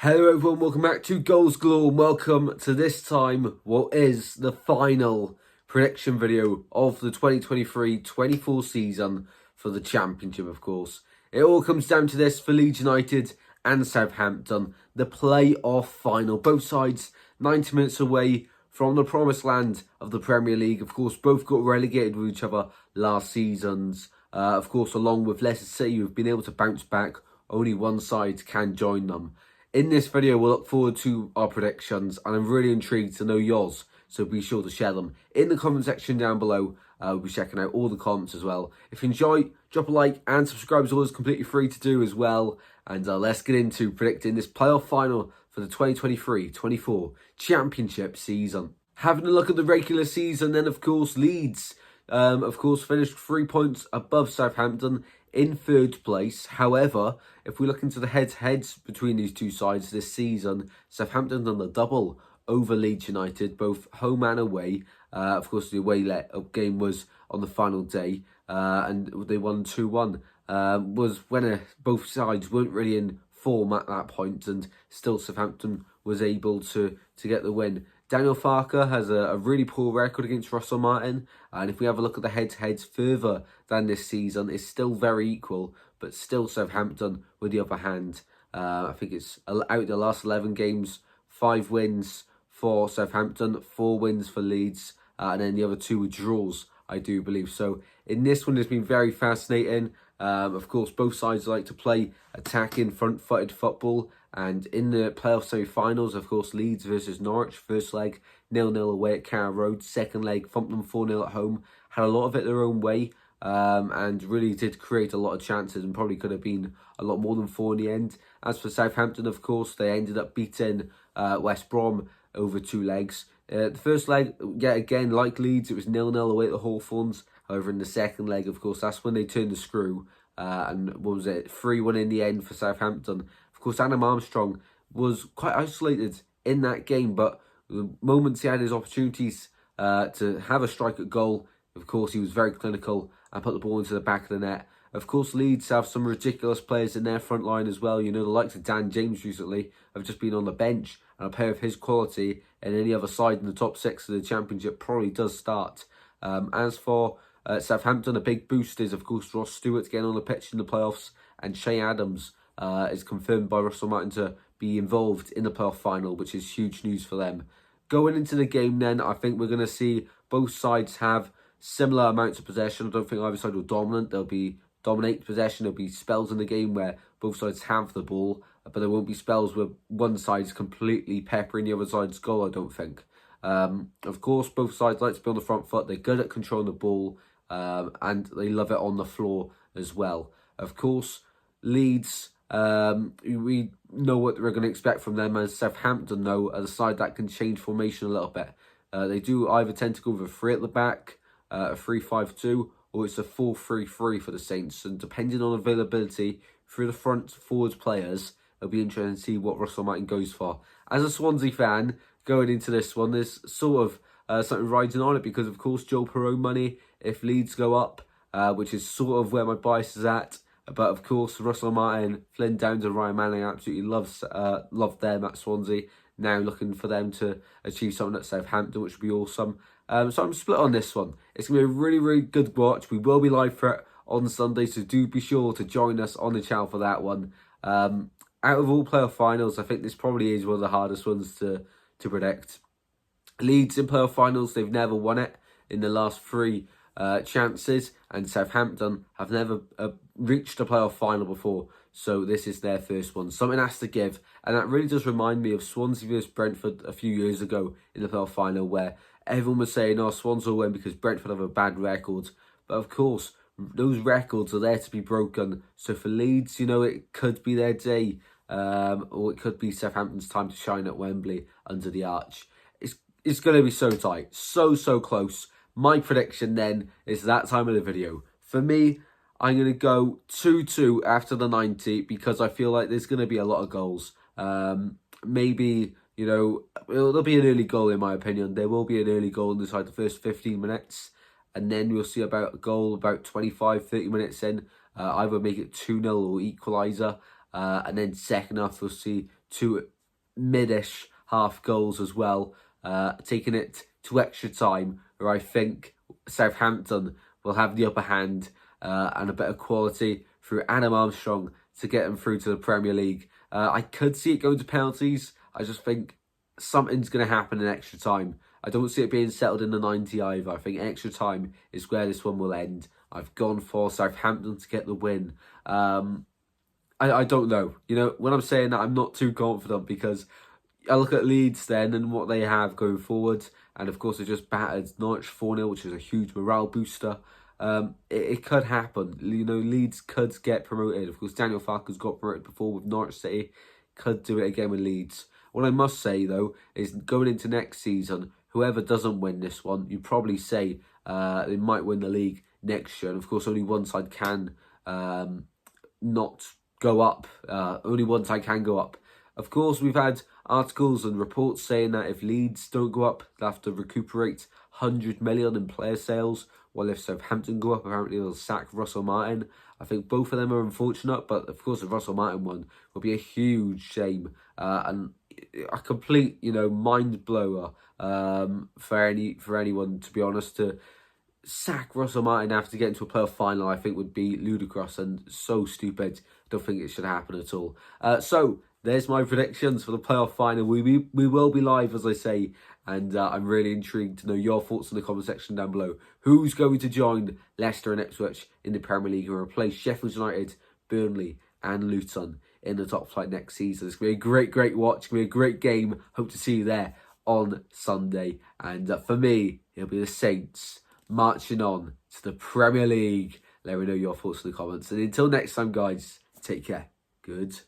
Hello everyone, welcome back to Goals Galore and welcome to this time what is the final prediction video of the 2023-24 season for the Championship, of course. It all comes down to this for Leeds United and Southampton, the play-off final. Both sides 90 minutes away from the promised land of the Premier League. Of course, both got relegated with each other last seasons. Of course, along with Leicester City, who've been able to bounce back. Only one side can join them. In this video, we'll look forward to our predictions, and I'm really intrigued to know yours, so be sure to share them in the comment section down below. We'll be checking out all the comments as well. If you enjoy, drop a like and subscribe is always completely free to do as well. And let's get into predicting this playoff final for the 2023-24 Championship season. Having a look at the regular season, then of course Leeds, finished 3 points above Southampton in third place. However, if we look into the head-to-heads between these two sides this season, Southampton done the double over Leeds United, both home and away. Of course, the away game was on the final day, and they won 2-1. Was when both sides weren't really in form at that point, and still Southampton was able to get the win. Daniel Farke has a really poor record against Russell Martin, and if we have a look at the head-to-heads further than this season, it's still very equal, but still Southampton with the upper hand. I think it's out the last 11 games, 5 wins for Southampton, 4 wins for Leeds, and then the other 2 were draws, I do believe. So in this one, it's been very fascinating. Of course, both sides like to play attacking, front-footed football. And in the playoff semi-finals, of course, Leeds versus Norwich. First leg, 0-0 away at Carrow Road. Second leg, thumped them 4-0 at home. Had a lot of it their own way. And really did create a lot of chances and probably could have been a lot more than 4 in the end. As for Southampton, of course, they ended up beating West Brom over 2 legs. The first leg, yet again, like Leeds, it was 0-0 away at the Hawthorns. However, in the second leg, of course, that's when they turned the screw. And what was it? 3-1 in the end for Southampton. Of course, Adam Armstrong was quite isolated in that game, but the moments he had his opportunities to have a strike at goal, of course, he was very clinical and put the ball into the back of the net. Of course, Leeds have some ridiculous players in their front line as well. You know, the likes of Dan James recently have just been on the bench, and a player of his quality and any other side in the top 6 of the Championship probably does start. As for Southampton, a big boost is, of course, Ross Stewart getting on the pitch in the playoffs, and Che Adams is confirmed by Russell Martin to be involved in the playoff final, which is huge news for them. Going into the game then, I think we're going to see both sides have similar amounts of possession. I don't think either side will dominate. There'll be dominate possession. There'll be spells in the game where both sides have the ball, but there won't be spells where one side's completely peppering the other side's goal, I don't think. Of course, both sides like to be on the front foot. They're good at controlling the ball, and they love it on the floor as well. Of course, Leeds, we know what we're going to expect from them, as Southampton know, as a side that can change formation a little bit. They do either tend to go with a 3 at the back, a 3-5-2, or it's a 4-3-3 for the Saints. And depending on availability through the front forwards players, it'll be interesting to see what Russell Martin goes for. As a Swansea fan, going into this one, there's sort of something riding on it because, of course, Joe Perot money if Leeds go up, which is sort of where my bias is at. But, of course, Russell Martin, Flynn Downs and Ryan Manning absolutely love them at Swansea. Now looking for them to achieve something at Southampton, which would be awesome. So I'm split on this one. It's going to be a really, really good watch. We will be live for it on Sunday, so do be sure to join us on the channel for that one. Out of all playoff finals, I think this probably is one of the hardest ones to predict. Leeds in playoff finals, they've never won it in the last 3 chances, and Southampton have never reached a playoff final before, so this is their first one. Something has to give, and that really does remind me of Swansea vs Brentford a few years ago in the playoff final, where everyone was saying, oh, Swans will win because Brentford have a bad record. But of course, those records are there to be broken. So for Leeds, you know, it could be their day, or it could be Southampton's time to shine at Wembley under the arch. It's going to be so tight, so close. My prediction then is that time of the video. For me, I'm going to go 2-2 after the 90 because I feel like there's going to be a lot of goals. Maybe, you know, there'll be an early goal in my opinion. There will be an early goal inside the first 15 minutes. And then we'll see about a goal about 25, 30 minutes in. Either make it 2-0 or equaliser. And then second half, we'll see 2 mid-ish half goals as well, taking it to extra time, where I think Southampton will have the upper hand and a better quality through Adam Armstrong to get them through to the Premier League. I could see it going to penalties. I just think something's going to happen in extra time. I don't see it being settled in the 90 either. I think extra time is where this one will end. I've gone for Southampton to get the win. I don't know. You know, when I'm saying that, I'm not too confident because I look at Leeds then and what they have going forward. And of course, they just battered Norwich 4-0, which is a huge morale booster. It could happen. You know, Leeds could get promoted. Of course, Daniel Farke's got promoted before with Norwich City. Could do it again with Leeds. What I must say, though, is going into next season, whoever doesn't win this one, you probably say they might win the league next year. And of course, only one side can not go up. Only one side can go up. Of course, we've had articles and reports saying that if Leeds don't go up, they'll have to recuperate 100 million in player sales. While if Southampton go up, apparently they'll sack Russell Martin. I think both of them are unfortunate, but of course the Russell Martin one will be a huge shame and a complete, you know, mind blower for anyone, to be honest. To sack Russell Martin after getting to a playoff final, I think would be ludicrous and so stupid. Don't think it should happen at all. So there's my predictions for the playoff final. We will be live, as I say, and I'm really intrigued to know your thoughts in the comment section down below. Who's going to join Leicester and Ipswich in the Premier League and replace Sheffield United, Burnley and Luton in the top flight next season? It's going to be a great watch. It's going to be a great game. Hope to see you there on Sunday. And for me, it'll be the Saints marching on to the Premier League. Let me know your thoughts in the comments. And until next time, guys, take care. Good.